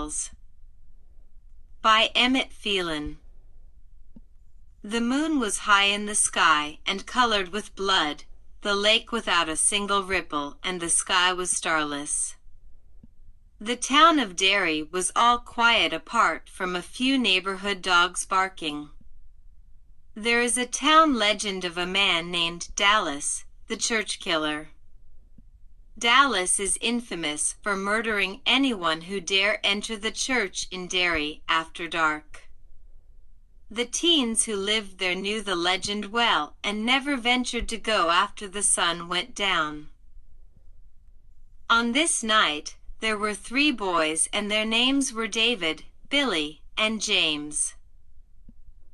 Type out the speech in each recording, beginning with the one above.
Tales by Emmett Phelan. The moon was high in the sky and colored with blood, the lake without a single ripple, and the sky was starless. The town of Derry was all quiet apart from a few neighborhood dogs barking. There is a town legend of a man named Dallas, the church killer. Dallas is infamous for murdering anyone who dare enter the church in Derry after dark. The teens who lived there knew the legend well and never ventured to go after the sun went down. On this night, there were 3 boys, and their names were David, Billy, and James.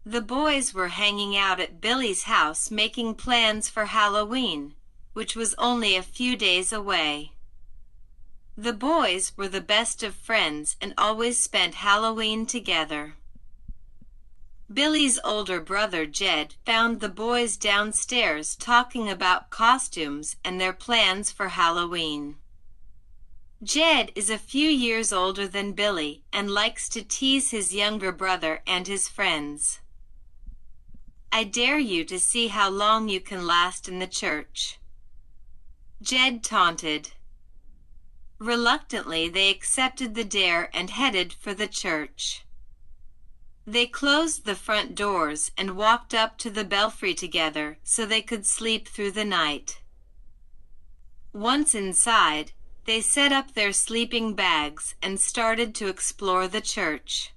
The boys were hanging out at Billy's house making plans for Halloween, which was only a few days away. The boys were the best of friends and always spent Halloween together. Billy's older brother Jed found the boys downstairs talking about costumes and their plans for Halloween. Jed is a few years older than Billy and likes to tease his younger brother and his friends. "I dare you to see how long you can last in the church," Jed taunted. Reluctantly, they accepted the dare and headed for the church. They closed the front doors and walked up to the belfry together so they could sleep through the night. Once inside, they set up their sleeping bags and started to explore the church.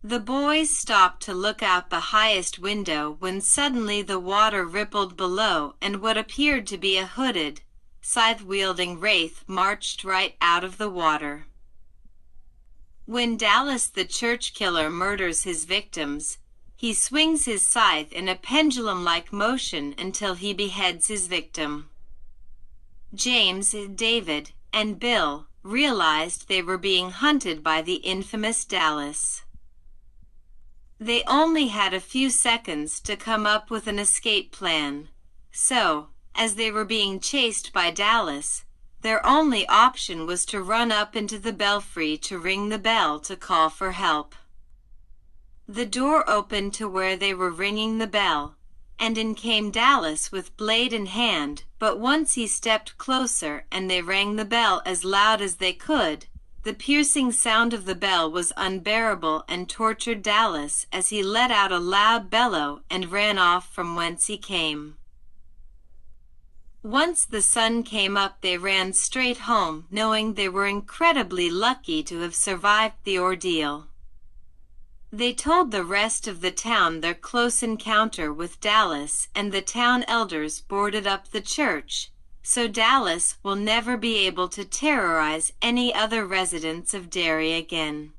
The boys stopped to look out the highest window when suddenly the water rippled below and what appeared to be a hooded, scythe-wielding wraith marched right out of the water. When Dallas the church killer murders his victims, he swings his scythe in a pendulum-like motion until he beheads his victim. James, David, and Bill realized they were being hunted by the infamous Dallas. They only had a few seconds to come up with an escape plan, so, as they were being chased by Dallas, their only option was to run up into the belfry to ring the bell to call for help. The door opened to where they were ringing the bell, and in came Dallas with blade in hand, but once he stepped closer and they rang the bell as loud as they could, the piercing sound of the bell was unbearable and tortured Dallas as he let out a loud bellow and ran off from whence he came. Once the sun came up, they ran straight home, knowing they were incredibly lucky to have survived the ordeal. They told the rest of the town their close encounter with Dallas, and the town elders boarded up the church, so Dallas will never be able to terrorize any other residents of Derry again.